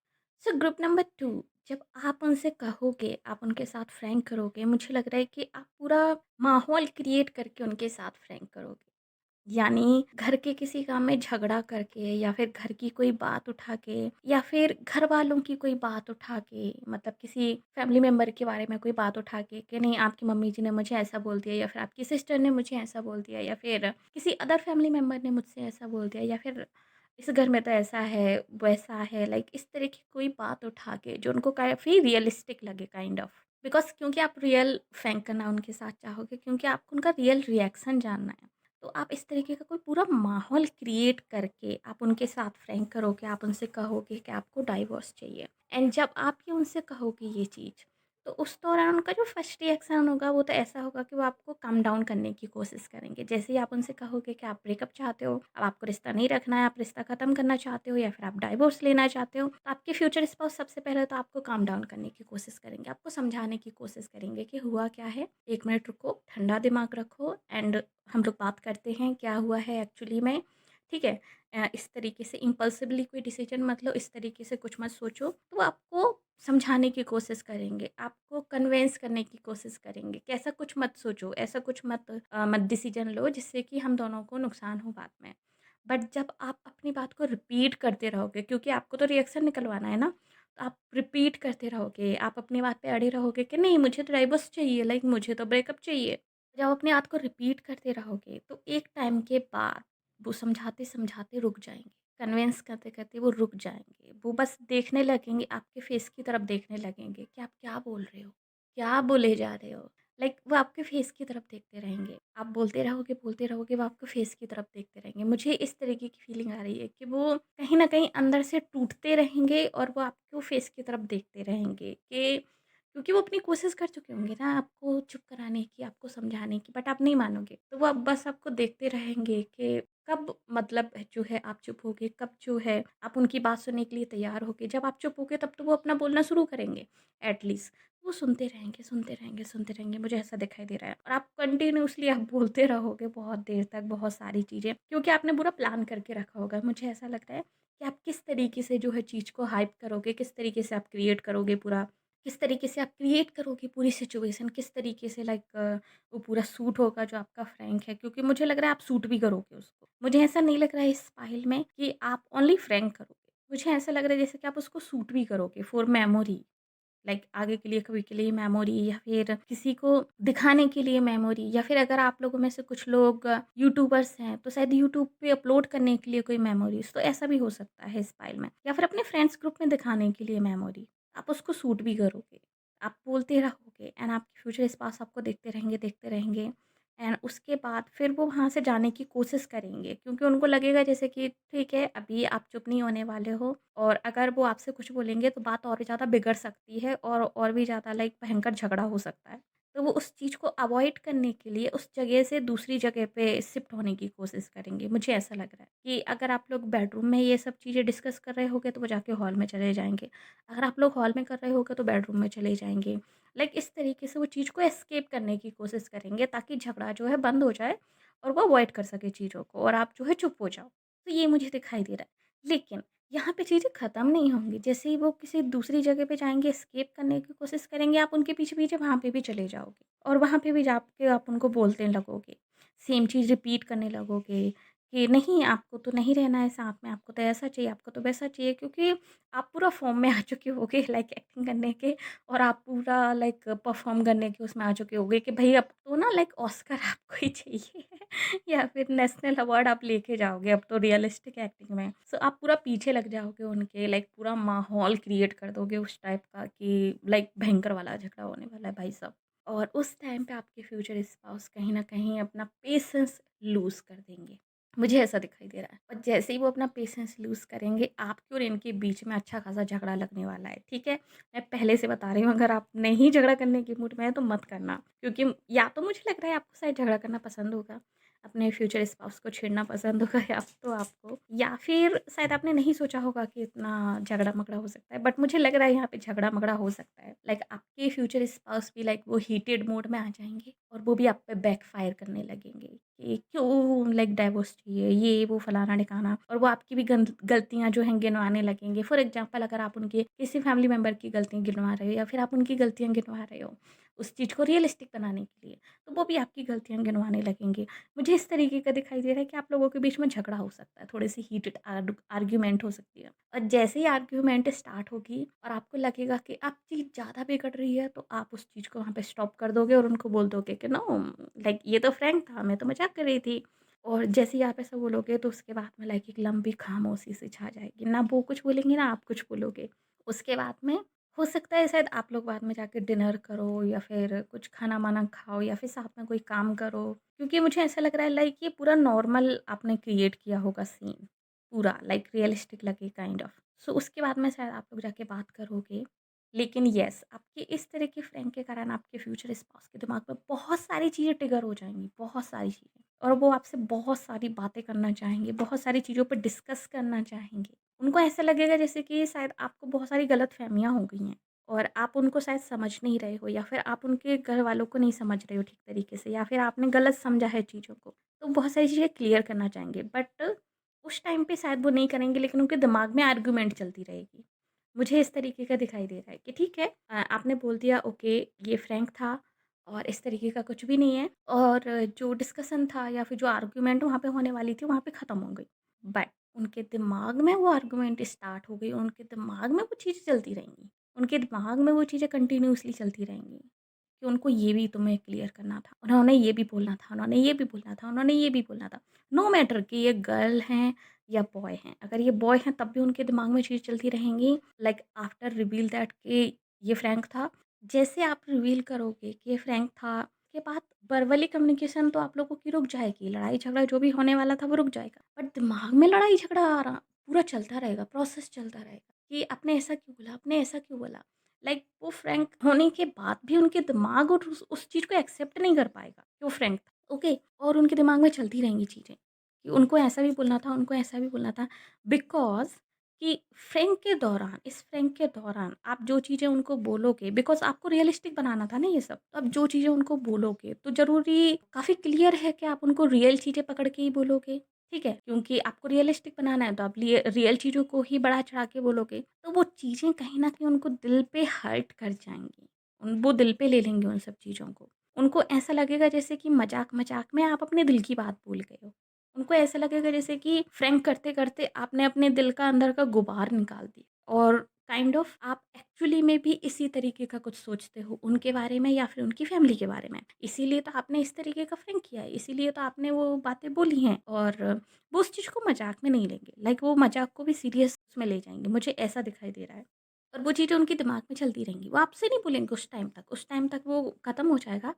सो ग्रुप नंबर 2, जब आप उनसे कहोगे, आप उनके साथ फ्रैंक करोगे, मुझे लग रहा है कि आप पूरा माहौल क्रिएट करके उनके साथ फ्रैंक करोगे। यानी घर के किसी काम में झगड़ा करके या फिर घर की कोई बात उठा के या फिर घर वालों की कोई बात उठा के, मतलब किसी फैमिली मेंबर के बारे में कोई बात उठा के कि नहीं आपकी मम्मी जी ने मुझे ऐसा बोल दिया या फिर आपकी सिस्टर ने मुझे ऐसा बोल दिया या फिर किसी अदर फैमिली मेंबर ने मुझसे ऐसा बोल दिया या फिर इस घर में तो ऐसा है, वैसा है, लाइक इस तरह की कोई बात उठा के जो उनको काफ़ी रियलिस्टिक लगे काइंड ऑफ। बिकॉज़ क्योंकि आप रियल फ्रैंक करना उनके साथ चाहोगे, क्योंकि आपको उनका रियल रिएक्शन जानना है। तो आप इस तरीके का कोई पूरा माहौल क्रिएट करके आप उनके साथ फ्रैंक करोगे, आप उनसे कहोगे कि आपको डाइवोर्स चाहिए। एंड जब आप ये उनसे कहोगे ये चीज़, तो उस दौरान उनका जो फर्स्ट रिएक्शन होगा वो तो ऐसा होगा कि वो आपको काम डाउन करने की कोशिश करेंगे। जैसे ही आप उनसे कहोगे कि आप ब्रेकअप चाहते हो, अब आपको रिश्ता नहीं रखना है, आप रिश्ता ख़त्म करना चाहते हो या फिर आप डाइवोर्स लेना चाहते हो, तो आपके फ्यूचर स्पाउस सबसे पहले तो आपको काम डाउन करने की कोशिश करेंगे, आपको समझाने की कोशिश करेंगे कि हुआ क्या है, 1 मिनट रुको, ठंडा दिमाग रखो एंड हम लोग बात करते हैं क्या हुआ है एक्चुअली में, ठीक है? इस तरीके से इम्पल्सिवली कोई डिसीजन मत लो, इस तरीके से कुछ मत सोचो। तो वो आपको समझाने की कोशिश करेंगे, आपको कन्विंस करने की कोशिश करेंगे कि ऐसा कुछ मत सोचो, ऐसा कुछ मत डिसीजन लो जिससे कि हम दोनों को नुकसान हो बाद में। बट जब आप अपनी बात को रिपीट करते रहोगे, क्योंकि आपको तो रिएक्शन निकलवाना है ना, तो आप रिपीट करते रहोगे, आप अपनी बात पे अड़े रहोगे कि नहीं मुझे तो डाइवोर्स चाहिए, लाइक मुझे तो ब्रेकअप चाहिए। जब अपनी बात को रिपीट करते रहोगे तो एक टाइम के बाद वो समझाते-समझाते रुक जाएँगे। कन्विंस करते-करते वो रुक जाएँगे। वो बस देखने लगेंगे, आपके फेस की तरफ देखने लगेंगे कि आप क्या बोल रहे हो? क्या बोले जा रहे हो? लाइक वो आपके फेस की तरफ देखते रहेंगे। आप बोलते रहोगे, वो आपके फेस की तरफ देखते रहेंगे। मुझे इस तरीके की फीलिंग आ रही है कि वो कहीं न कहीं अंदर से टूटते रहेंगे और वो आपको फेस की तरफ देखते रहेंगे कि क्योंकि वो अपनी कोशिश कर चुके होंगे ना आपको चुप कराने की, आपको समझाने की, बट आप नहीं मानोगे। तो वो अब बस आपको देखते रहेंगे कि कब मतलब जो है आप चुप होगे, कब जो है आप उनकी बात सुनने के लिए तैयार होगे। जब आप चुप होगे तब तो वो अपना बोलना शुरू करेंगे एट लीस्ट। वो सुनते रहेंगे, सुनते रहेंगे, सुनते रहेंगे, मुझे ऐसा दिखाई दे रहा है। और आप कंटिन्यूअसली आप बोलते रहोगे बहुत देर तक बहुत सारी चीज़ें, क्योंकि आपने पूरा प्लान करके रखा होगा। मुझे ऐसा लगता है कि आप किस तरीके से जो है चीज़ को हाइप करोगे, किस तरीके से आप क्रिएट करोगे पूरा, किस तरीके से आप क्रिएट करोगे पूरी सिचुएशन, किस तरीके से लाइक वो पूरा सूट होगा जो आपका फ्रैंक है, क्योंकि मुझे लग रहा है आप सूट भी करोगे उसको। मुझे ऐसा नहीं लग रहा है इस फाइल में कि आप ओनली फ्रैंक करोगे। मुझे ऐसा लग रहा है जैसे कि आप उसको सूट भी करोगे फॉर मेमोरी, लाइक आगे के लिए कभी के लिए मेमोरी, या फिर किसी को दिखाने के लिए मेमोरी, या फिर अगर आप लोगों में से कुछ लोग यूट्यूबर्स हैं तो शायद यूट्यूब पे अपलोड करने के लिए कोई मेमोरीज, तो ऐसा भी हो सकता है इस फाइल में, या फिर अपने फ्रेंड्स ग्रुप में दिखाने के लिए मेमोरी। आप उसको सूट भी करोगे, आप बोलते रहोगे एंड आपके फ्यूचर स्पाउस आपको देखते रहेंगे एंड उसके बाद फिर वो वहाँ से जाने की कोशिश करेंगे, क्योंकि उनको लगेगा जैसे कि ठीक है अभी आप चुप नहीं होने वाले हो, और अगर वो आपसे कुछ बोलेंगे तो बात और भी ज़्यादा बिगड़ सकती है और भी ज़्यादा लाइक भयंकर झगड़ा हो सकता है। तो वो उस चीज़ को अवॉइड करने के लिए उस जगह से दूसरी जगह पे शिफ्ट होने की कोशिश करेंगे। मुझे ऐसा लग रहा है कि अगर आप लोग बेडरूम में ये सब चीज़ें डिस्कस कर रहे होगे तो वो जाके हॉल में चले जाएँगे। अगर आप लोग हॉल में कर रहे होगे तो बेडरूम में चले जाएँगे। लाइक इस तरीके से वो चीज़ को एस्केप करने की कोशिश करेंगे ताकि झगड़ा जो है बंद हो जाए और वो अवॉइड कर सके चीज़ों को और आप जो है चुप हो जाओ। तो ये मुझे दिखाई दे रहा है। लेकिन यहाँ पे चीज़ें ख़त्म नहीं होंगी। जैसे ही वो किसी दूसरी जगह पे जाएँगे, एस्केप करने की कोशिश करेंगे, आप उनके पीछे-पीछे वहाँ पे भी चले जाओगे और वहाँ पे भी जाके आप उनको बोलने लगोगे। सेम चीज़ रिपीट करने लगोगे कि नहीं आपको तो नहीं रहना है साथ में, आपको तो ऐसा चाहिए, आपको तो वैसा चाहिए, क्योंकि आप पूरा फ़ॉर्म में आ चुके होगे लाइक एक्टिंग करने के, और आप पूरा लाइक परफ़ॉर्म करने के उसमें आ चुके होगे कि भई अब तो ना लाइक ऑस्कर आपको ही चाहिए या फिर नेशनल अवार्ड आप लेके जाओगे अब तो रियलिस्टिक एक्टिंग में। सो आप पूरा पीछे लग जाओगे उनके, लाइक पूरा माहौल क्रिएट कर दोगे उस टाइप का कि लाइक भयंकर वाला झगड़ा होने वाला है भाई साहब। और उस टाइम पे आपके फ्यूचर स्पाउस कहीं न कहीं अपना पेशेंस लूज़ कर देंगे। मुझे ऐसा दिखाई दे रहा है, और जैसे ही वो अपना पेशेंस लूज़ करेंगे, आपके और इनके बीच में अच्छा खासा झगड़ा लगने वाला है, ठीक है? मैं पहले से बता रही हूँ, अगर आप नहीं झगड़ा करने के मूड में हैं तो मत करना, क्योंकि या तो मुझे लग रहा है आपको शायद झगड़ा करना पसंद होगा, अपने फ्यूचर स्पाउस को छेड़ना पसंद होगा या तो आपको, या फिर शायद आपने नहीं सोचा होगा कि इतना झगड़ा-मगड़ा हो सकता है। बट मुझे लग रहा है यहाँ पे झगड़ा-मगड़ा हो सकता है। लाइक आपके फ्यूचर स्पाउस भी लाइक वो हीटेड मोड में आ जाएँगे और वो भी आप पे बैकफ़ायर करने लगेंगे कि क्यों लाइक डाइवोर्स चाहिए, ये वो फलाना-ढिकाना, और वो आपकी भी गलतियाँ जो हैं गिनवाने लगेंगे। फॉर एग्ज़ाम्पल अगर आप उनके किसी फैमिली मेंबर की गलतियाँ गिनवा रहे हो या फिर आप उनकी गलतियाँ गिनवा रहे हो, उस चीज़ को रियलिस्टिक बनाने के लिए, तो वो भी आपकी गलतियाँ गिनवाने लगेंगे। मुझे इस तरीके का दिखाई दे रहा है कि आप लोगों के बीच में झगड़ा हो सकता है, थोड़ी-सी हीटेड आर्ग्यूमेंट हो सकती है। और जैसे ही आर्ग्यूमेंट स्टार्ट होगी और आपको लगेगा कि अब चीज़ ज़्यादा बिगड़ रही है, तो आप उस चीज़ को वहाँ पे स्टॉप कर दोगे और उनको बोल दोगे कि नो लाइक ये तो फ्रैंक था, मैं तो मज़ाक कर रही थी। और जैसे ही आप ऐसा बोलोगे तो उसके बाद में लाइक एक लंबी खामोशी सी छा जाएगी। ना वो कुछ बोलेंगे, ना आप कुछ बोलोगे। उसके बाद में हो सकता है शायद आप लोग बाद में जाके डिनर करो या फिर कुछ खाना-वाना खाओ या फिर साथ में कोई काम करो। क्योंकि मुझे ऐसा लग रहा है लाइक ये पूरा नॉर्मल आपने क्रिएट किया होगा सीन, पूरा लाइक रियलिस्टिक लगे काइंड ऑफ। सो उसके बाद में शायद आप लोग जाके बात करोगे। लेकिन येस, आपके इस तरह के फ्रेंड के कारण आपके फ्यूचर स्पाउस के दिमाग में बहुत सारी चीज़ें ट्रिगर हो जाएँगी, बहुत सारी चीज़ें। और वो आपसे बहुत सारी बातें करना चाहेंगे, बहुत सारी चीज़ों पे डिस्कस करना चाहेंगे। उनको ऐसा लगेगा जैसे कि शायद आपको बहुत सारी गलतफ़हमियाँ हो गई हैं और आप उनको शायद समझ नहीं रहे हो या फिर आप उनके घरवालों को नहीं समझ रहे हो ठीक तरीके से या फिर आपने गलत समझा है चीज़ों को। तो बहुत सारी चीज़ें क्लियर करना चाहेंगे बट उस टाइम पे शायद वो नहीं करेंगे लेकिन उनके दिमाग में आर्गुमेंट चलती रहेगी। मुझे इस तरीके का दिखाई दे रहा है कि ठीक है आपने बोल दिया ओके ये फ्रैंक था और इस तरीके का कुछ भी नहीं है और जो डिस्कशन था या फिर जो आर्गुमेंट वहाँ पे होने वाली थी वहाँ पे ख़त्म हो गई। बट उनके दिमाग में वो आर्गुमेंट स्टार्ट हो गई, उनके दिमाग में वो चीज़ें चलती रहेंगी। उनके दिमाग में वो चीज़ें कंटिन्यूअसली चलती रहेंगी कि उनको ये भी तुम्हें क्लियर करना था, उन्होंने ये भी बोलना था, उन्होंने ये भी बोलना था, उन्होंने ये भी बोलना था। नो मैटर कि ये गर्ल हैं या बॉय हैं। अगर ये बॉय हैं तब भी उनके दिमाग में चीज़ चलती रहेंगी लाइक आफ्टर रिवील दैट कि ये फ्रैंक था। जैसे आप रिवील करोगे कि ये फ्रैंक था, के बाद वर्बली कम्युनिकेशन तो आप लोगों की रुक जाएगी, लड़ाई-झगड़ा जो भी होने वाला था वो रुक जाएगा। बट दिमाग में लड़ाई-झगड़ा आ रहा पूरा चलता रहेगा, प्रोसेस चलता रहेगा कि आपने ऐसा क्यों बोला, आपने ऐसा क्यों बोला? लाइक वो फ्रैंक होने के बाद भी उनके दिमाग और उस चीज़ को एक्सेप्ट नहीं कर पाएगा कि वो फ्रैंक था, ओके? और उनके दिमाग में चलती रहेंगी चीज़ें कि उनको ऐसा भी बोलना था, उनको ऐसा भी बोलना था बिकॉज़ कि फ्रैंक के दौरान इस फ्रैंक के दौरान आप जो चीज़ें उनको बोलोगे बिकॉज़ आपको रियलिस्टिक बनाना था ना ये सब। तो अब जो चीज़ें उनको बोलोगे तो ज़रूरी काफ़ी क्लियर है कि आप उनको रियल चीज़ें पकड़ के ही बोलोगे, ठीक है? क्योंकि आपको रियलिस्टिक बनाना है तो आप रियल चीज़ों को ही बढ़ा-चढ़ा के बोलोगे। तो वो चीज़ें कहीं न कहीं उनको दिल पे हर्ट कर जाएँगी। वो दिल पे ले लेंगे उन सब चीज़ों को। उनको ऐसा लगेगा जैसे कि मज़ाक-मज़ाक में आप अपने दिल की बात बोल गए हो। उनको ऐसा लगेगा जैसे कि फ्रैंक करते-करते आपने अपने दिल का अंदर का गुबार निकाल दिया और काइंड ऑफ आप एक्चुअली में भी इसी तरीके का कुछ सोचते हो उनके बारे में या फिर उनकी फैमिली के बारे में। इसीलिए तो आपने इस तरीके का फ्रैंक किया है, इसीलिए तो आपने वो बातें बोली हैं और वो उस चीज़ को मज़ाक में नहीं लेंगे। लाइक वो मज़ाक को भी सीरियस में ले जाएँगे, मुझे ऐसा दिखाई दे रहा है। और वो चीज़ें उनके दिमाग में चलती रहेंगी। वो आपसे नहीं बोलेंगे उस टाइम तक वो ख़त्म हो जाएगा।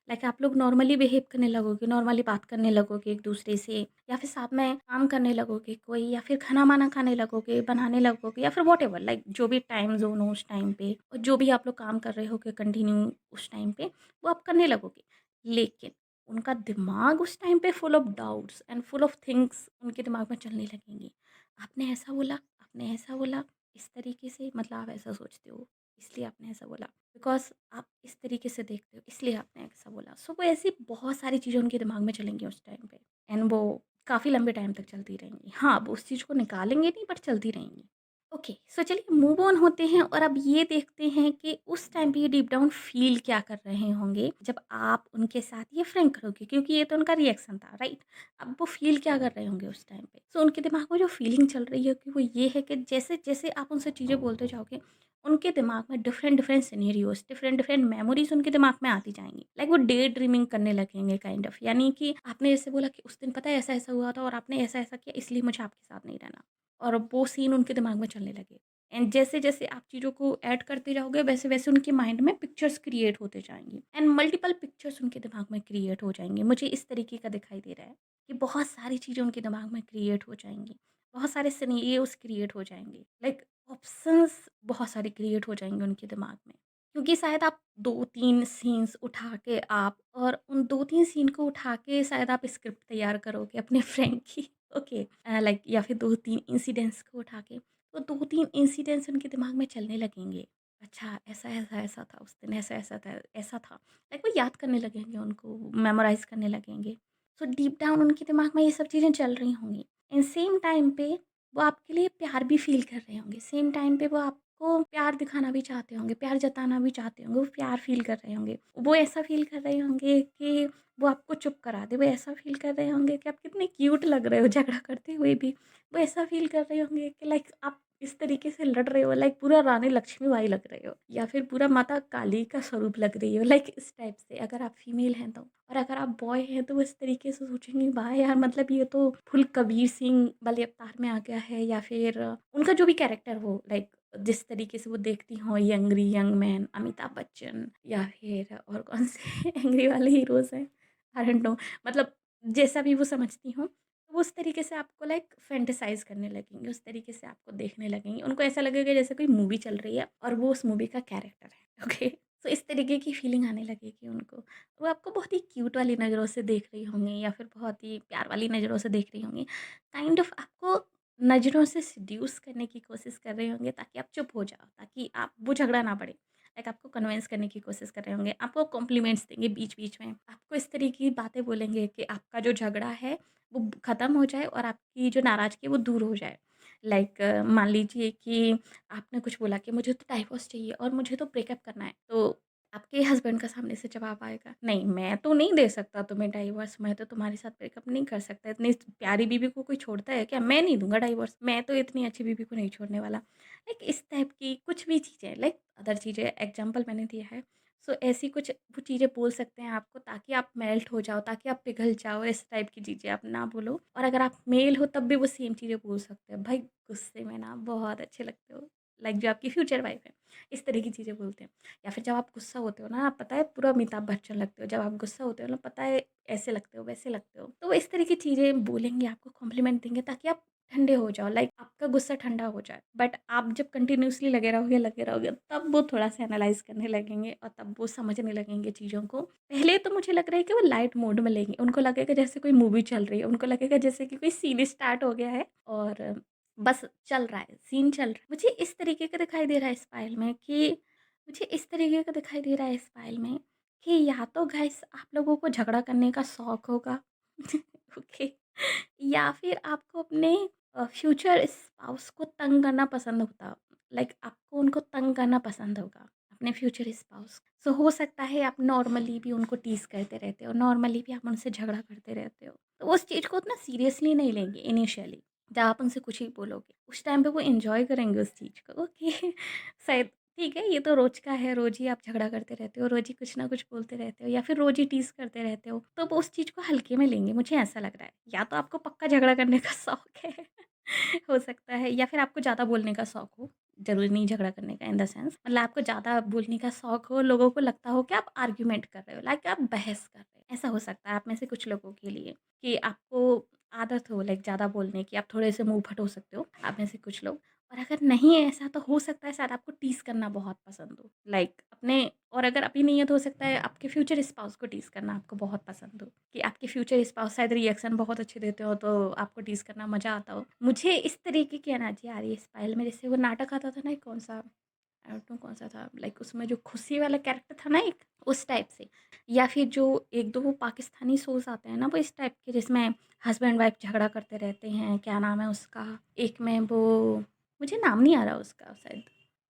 लाइक आप लोग नॉर्मली बिहेव करने लगोगे, नॉर्मली बात करने लगोगे एक-दूसरे से या फिर साथ में काम करने लगोगे कोई या फिर खाना-वाना खाने लगोगे, बनाने लगोगे या फिर व्हाटएवर लाइक जो भी टाइम ज़ोन हो उस टाइम पे और जो भी आप लोग काम कर रहे होगे कंटिन्यू उस टाइम पे, वो आप करने लगोगे। लेकिन उनका दिमाग उस टाइम पे full of doubts and full of things उनके दिमाग में चलने लगेंगी। आपने ऐसा बोला, आपने ऐसा बोला, इस तरीके से मतलब आप ऐसा सोचते हो, इसलिए आपने ऐसा बोला। बिकॉज़ आप इस तरीके से देखते हो, इसलिए आपने ऐसा बोला। सो वो ऐसी बहुत सारी चीज़ें उनके दिमाग में चलेंगी उस टाइम पे एंड वो काफ़ी लंबे टाइम तक चलती रहेंगी। हाँ, वो उस चीज़ को निकालेंगे नहीं बट चलती रहेंगी। ओके, सो चलिए मूव ऑन होते हैं और अब ये देखते हैं कि उस टाइम पे ये डीप डाउन फ़ील क्या कर रहे होंगे जब आप उनके साथ ये फ्रैंक करोगे क्योंकि ये तो उनका रिएक्शन था, राइट? अब वो फ़ील क्या कर रहे होंगे उस टाइम पे? सो उनके दिमाग में जो फ़ीलिंग चल रही है कि वो ये है कि जैसे-जैसे आप उनसे चीज़ें बोलते जाओगे, उनके दिमाग में डिफरेंट-डिफरेंट सिनेरियोज़, डिफरेंट-डिफरेंट मेमोरीज़ उनके दिमाग में आती जाएँगी। लाइक वो डे ड्रीमिंग करने लगेंगे काइंड ऑफ यानी कि आपने जैसे बोला कि उस दिन पता है ऐसा-ऐसा हुआ था और आपने ऐसा-ऐसा किया इसलिए मुझे आपके साथ नहीं रहना। और वो सीन उनके दिमाग में चलने लगे एंड जैसे-जैसे आप चीज़ों को ऐड करते जाओगे वैसे-वैसे उनके माइंड में पिक्चर्स क्रिएट होते जाएँगी एंड मल्टीपल पिक्चर्स उनके दिमाग में क्रिएट हो जाएँगे। मुझे इस तरीके का दिखाई दे रहा है कि बहुत सारी चीज़ें उनके दिमाग में क्रिएट हो जाएँगी। बहुत सारे सिनेरियोज़ क्रिएट हो जाएँगे। लाइक ऑप्शंस बहुत सारे क्रिएट हो जाएँगे उनके दिमाग में। क्योंकि शायद आप 2-3 सीन्स उठा के आप और उन 2-3 सीन को उठा के शायद आप स्क्रिप्ट तैयार करोगे अपने फ्रेंड की ओके लाइक या फिर 2-3 इंसिडेंट्स को उठा के। तो 2-3 इंसिडेंट्स उनके दिमाग में चलने लगेंगे। अच्छा ऐसा था उस दिन ऐसा था। लाइक वो याद करने लगेंगे उनको, मेमोराइज़ करने लगेंगे। सो डीप डाउन उनके दिमाग में ये सब चीज़ें चल रही होंगी। एंड सेम टाइम पे वो आपके लिए प्यार भी फ़ील कर रहे होंगे। सेम टाइम पे वो आपको प्यार दिखाना भी चाहते होंगे, प्यार जताना भी चाहते होंगे, वो प्यार फ़ील कर रहे होंगे। वो ऐसा फ़ील कर रहे होंगे कि वो आपको चुप करा दें, वो ऐसा फ़ील कर रहे होंगे कि आप कितने क्यूट लग रहे हो झगड़ा करते हुए भी। वो ऐसा फ़ील कर रहे होंगे कि लाइक आप इस तरीके से लड़ रहे हो, लाइक पूरा रानी लक्ष्मीबाई लग रहे हो या फिर पूरा माता काली का स्वरूप लग रही हो, लाइक इस टाइप से। अगर आप फीमेल हैं तो, और अगर आप बॉय हैं तो वो इस तरीके से सोचेंगे वाह यार, मतलब ये तो फुल कबीर सिंह वाले अवतार में आ गया है, या फिर उनका जो भी कैरेक्टर हो, लाइक जिस तरीके से वो देखती हो, यंगरी यंग मैन, अमिताभ बच्चन, या फिर और कौन से एंग्री वाले हीरोज हैं, आई डोंट नो, मतलब जैसा भी वो समझती हूँ, तो वो उस तरीके से आपको लाइक फैंटेसाइज़ करने लगेंगे, उस तरीके से आपको देखने लगेंगे। उनको ऐसा लगेगा जैसे कोई मूवी चल रही है और वो उस मूवी का कैरेक्टर है, ओके? सो इस तरीके की फीलिंग आने लगेगी उनको। वो आपको बहुत ही क्यूट वाली नज़रों से देख रही होंगी या फिर बहुत ही प्यार वाली नज़रों से देख रही होंगी। काइंड ऑफ आपको नज़रों से सेड्यूस करने की कोशिश कर रहे होंगे ताकि आप चुप हो जाओ, ताकि आप वो झगड़ा ना बढ़े। लाइक आपको कन्विंस करने की कोशिश कर रहे होंगे, आपको कॉम्प्लीमेंट्स देंगे बीच-बीच में। आपको इस तरह की बातें बोलेंगे कि आपका जो झगड़ा है वो ख़त्म हो जाए और आपकी जो नाराज़गी है वो दूर हो जाए। लाइक मान लीजिए कि आपने कुछ बोला कि मुझे तो डाइवोर्स चाहिए और मुझे तो ब्रेकअप करना है, तो आपके हस्बैंड का सामने से जवाब आएगा, नहीं मैं तो नहीं दे सकता तुम्हें डाइवोर्स, मैं तो तुम्हारे साथ ब्रेकअप नहीं कर सकता, इतनी प्यारी बीवी को कोई छोड़ता है क्या? मैं नहीं दूँगा डाइवोर्स, मैं तो इतनी अच्छी बीवी को नहीं छोड़ने वाला। लाइक इस टाइप की कुछ भी चीज़ें, लाइक अदर चीज़ें एग्ज़ाम्पल मैंने दिया है। सो ऐसी कुछ वो चीज़ें बोल सकते हैं आपको ताकि आप मेल्ट हो जाओ, ताकि आप पिघल जाओ, इस टाइप की चीज़ें आप ना बोलो। और अगर आप मेल हो तब भी वो सेम चीज़ें बोल सकते हैं, भाई गुस्से में ना बहुत अच्छे लगते हो, लाइक जो आपकी फ्यूचर वाइफ है, इस तरह की चीज़ें बोलते हैं। या फिर जब आप गुस्सा होते हो ना, आप पता है पूरा अमिताभ बच्चन लगते हो, जब आप गुस्सा होते हो ना, पता है ऐसे लगते हो, वैसे लगते हो। तो वो इस तरह की चीज़ें बोलेंगे, आपको कॉम्प्लीमेंट देंगे ताकि आप ठंडे हो जाओ, लाइक आपका गुस्सा ठंडा हो जाए। बट आप जब कंटिन्यूअसली लगे रहोगे तब वो थोड़ा-सा एनालाइज़ करने लगेंगे और तब वो समझने लगेंगे चीज़ों को। पहले तो मुझे लग रहा है कि वो लाइट मोड में लेंगे, उनको लगेगा जैसे कोई मूवी चल रही है, उनको लगेगा जैसे कि कोई सीन स्टार्ट हो गया है और बस चल रहा है, सीन चल रहा है। मुझे इस तरीके का दिखाई दे रहा है इस फ़ाइल में कि मुझे इस तरीके का दिखाई दे रहा है इस फ़ाइल में कि या तो गाइस आप लोगों को झगड़ा करने का शौक होगा ओके, या फिर आपको अपने फ्यूचर स्पाउस को तंग करना पसंद होता, लाइक आपको उनको तंग करना पसंद होगा, अपने फ्यूचर स्पाउस। सो हो सकता है आप नॉर्मली भी उनको टीज़ करते रहते हो, नॉर्मली भी आप उनसे झगड़ा करते रहते हो, तो उस चीज़ को उतना सीरियसली नहीं लेंगे इनिशियली। जब आप उनसे कुछ ही बोलोगे, उस टाइम पे वो एन्जॉय करेंगे उस चीज़ को, ओके शायद ठीक है, ये तो रोज़ का है, रोज़ ही आप झगड़ा करते रहते हो, रोज़ ही कुछ ना कुछ बोलते रहते हो या फिर रोज़ ही टीज़ करते रहते हो, तो वो उस चीज़ को हल्के में लेंगे, मुझे ऐसा लग रहा है। या तो आपको पक्का झगड़ा करने का शौक है हो सकता है, या फिर आपको ज़्यादा बोलने का शौक हो, ज़रूरी नहीं झगड़ा करने का इन द सेंस, मतलब आपको ज़्यादा बोलने का शौक हो, लोगों को लगता हो कि आप आर्गुमेंट कर रहे हो, लाइक आप बहस कर रहे हो। ऐसा हो सकता है आप में से कुछ लोगों के लिए कि आपको आदत हो लाइक ज़्यादा बोलने की, आप थोड़े से मुँह फट हो सकते हो, आप में से कुछ लोग। और अगर नहीं है ऐसा तो हो सकता है शायद आपको टीज़ करना बहुत पसंद हो। लाइक अपने, और अगर अभी नहीं है तो हो सकता है आपके फ्यूचर स्पाउस को टीज़ करना आपको बहुत पसंद हो, कि आपके फ्यूचर स्पाउस शायद रिएक्शन बहुत अच्छे देते हो तो आपको टीज़ करना मज़ा आता हो। मुझे इस तरीके की एनर्जी आ रही है इस फाइल में, जैसे वो नाटक आता था ना एक कौन-सा, आई डोंट नो कौन-सा था, लाइक उसमें जो खुशी वाला कैरेक्टर था ना एक, उस टाइप से। या फिर जो 1-2 वो पाकिस्तानी शोज़ आते हैं ना वो इस टाइप के, जिसमें हस्बैंड वाइफ झगड़ा करते रहते हैं, क्या नाम है उसका? एक में वो, मुझे नाम नहीं आ रहा उसका शायद,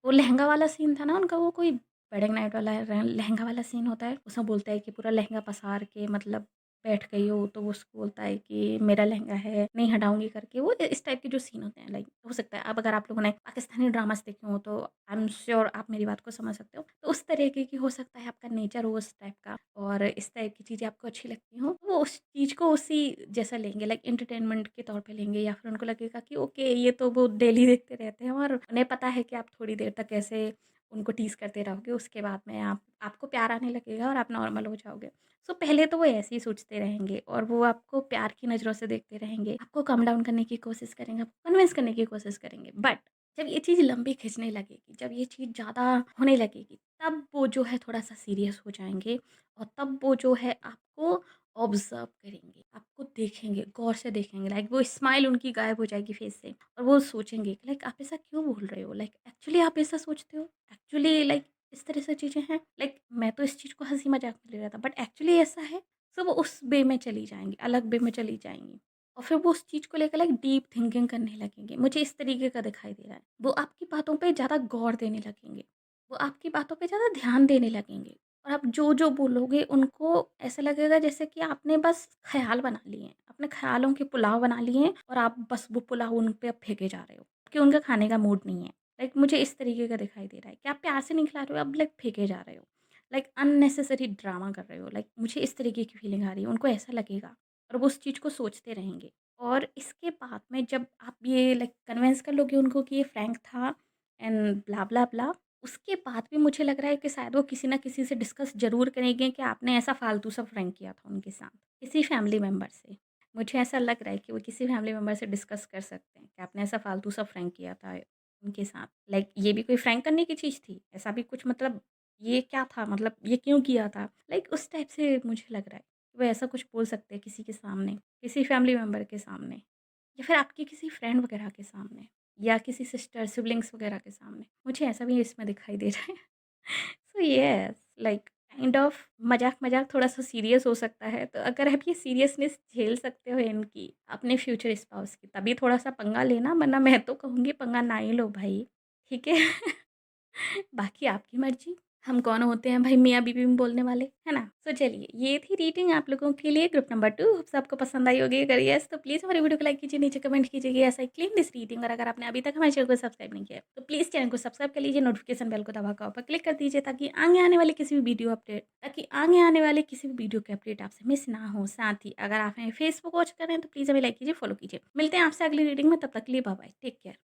वो लहंगा वाला सीन था ना उनका, वो कोई वेडिंग नाइट वाला लहंगा वाला सीन होता है, उसमें बोलता है कि पूरा लहंगा पसार के मतलब बैठ गई हो, तो वो उसको बोलता है कि मेरा लहंगा है, नहीं हटाऊँगी करके, वो इस टाइप के जो सीन होते हैं, लाइक हो सकता है अब अगर आप लोगों ने पाकिस्तानी ड्रामास देखे हों तो आई एम श्योर आप मेरी बात को समझ सकते हो। तो उस तरीके की हो सकता है आपका नेचर हो उस टाइप का और इस टाइप की चीज़ें आपको अच्छी लगती हों, वो उस चीज़ को उसी जैसा लेंगे, लाइक एंटरटेनमेंट के तौर पे लेंगे, या फिर उनको लगेगा कि ओके ये तो वो डेली देखते रहते हैं और उन्हें पता है कि आप थोड़ी देर तक ऐसे उनको टीज़ करते रहोगे, उसके बाद में आपको प्यार आने लगेगा और आप नॉर्मल हो जाओगे। सो पहले तो वो ऐसे ही सोचते रहेंगे और वो आपको प्यार की नज़रों से देखते रहेंगे, आपको कम डाउन करने की कोशिश करेंगे, आपको कन्विंस करने की कोशिश करेंगे। बट जब ये चीज़ लंबी खिंचने लगेगी, जब ये चीज़ ज़्यादा होने लगेगी, तब वो जो है थोड़ा-सा सीरियस हो जाएँगे और तब वो जो है आपको ऑब्ज़र्व करेंगे, आपको देखेंगे, गौर से देखेंगे, लाइक वो स्माइल उनकी गायब हो जाएगी फेस से और वो सोचेंगे कि लाइक आप ऐसा क्यों बोल रहे हो? लाइक एक्चुअली आप ऐसा सोचते हो? एक्चुअली लाइक इस तरह से चीज़ें हैं? लाइक मैं तो इस चीज़ को हँसी-मज़ाक में ले रहा था, बट एक्चुअली ऐसा है? सो वो उस वे में चली जाएँगी, अलग वे में चली जाएँगी और फिर वो उस चीज़ को लेकर लाइक डीप थिंकिंग करने लगेंगे। मुझे इस तरीके का दिखाई दे रहा है। वो आपकी बातों पे ज़्यादा गौर देने लगेंगे, वो आपकी बातों पे ज़्यादा ध्यान देने लगेंगे और आप जो-जो बोलोगे उनको ऐसा लगेगा जैसे कि आपने बस ख़्याल बना लिए हैं। आपने ख़्यालों के पुलाव बना लिए हैं और आप बस वो पुलाव उन पे अब फेंके जा रहे हो, कि उनका खाने का मूड नहीं है। लाइक मुझे इस तरीके का दिखाई दे रहा है कि आप प्यार से नहीं खिला रहे हो, अब लाइक फेंके जा रहे हो। लाइक अननेसेसरी ड्रामा कर रहे हो। लाइक मुझे इस तरीके की फीलिंग आ रही है, उनको ऐसा लगेगा और वो उस चीज़ को सोचते रहेंगे। और इसके बाद में जब आप ये लाइक कन्विंस कर लोगे उनको कि ये फ्रैंक था एंड ब्ला ब्ला ब्ला, उसके बाद भी मुझे लग रहा है कि शायद वो किसी ना किसी से डिस्कस ज़रूर करेंगे कि आपने ऐसा फालतू सा प्रैंक किया था उनके साथ, किसी फैमिली मेंबर से। मुझे ऐसा लग रहा है कि वो किसी फैमिली मेंबर से डिस्कस कर सकते हैं कि आपने ऐसा फालतू सा प्रैंक किया था उनके साथ। लाइक ये भी कोई प्रैंक करने की चीज़ थी? ऐसा भी कुछ मतलब ये क्या था? मतलब ये क्यों किया था? लाइक उस टाइप से मुझे लग रहा है। वो ऐसा कुछ बोल सकते हैं किसी के सामने, किसी फैमिली मेंबर के सामने या फिर आपकी किसी फ्रेंड वगैरह के सामने या किसी सिस्टर, सिब्लिंग्स वगैरह के सामने। मुझे ऐसा भी इसमें दिखाई दे रहा है। So yes, like kind of मज़ाक-मज़ाक थोड़ा-सा सीरियस हो सकता है, तो अगर आप ये सीरियसनेस झेल सकते हो इनकी, अपने फ्यूचर स्पाउस की, तभी थोड़ा-सा पंगा लेना, वरना मैं तो कहूँगी पंगा ना ही लो भाई, ठीक है? बाकी आपकी मर्ज़ी। हम कौन होते हैं भाई मियाँ-बीवी में बोलने वाले, है ना? तो चलिए, ये थी रीडिंग आप लोगों के लिए ग्रुप नंबर 2। होप सो आपको पसंद आई होगी। अगर येस तो प्लीज़ हमारी वीडियो को लाइक कीजिए, नीचे कमेंट कीजिए yes I claim this reading. और अगर आपने अभी तक हमारे चैनल को सब्सक्राइब नहीं किया है, तो प्लीज़ चैनल को सब्सक्राइब कर लीजिए, नोटिफिकेशन बेल को दबाकर ऊपर क्लिक कर दीजिए ताकि आगे आने वाले किसी भी वीडियो के अपडेट आपसे मिस ना हो। साथ ही अगर आप हमें फेसबुक वॉच कर रहे हैं, तो प्लीज़ हमें लाइक कीजिए, फॉलो कीजिए। मिलते हैं आपसे अगली रीडिंग में, तब तक के लिए बाय बाय, टेक केयर।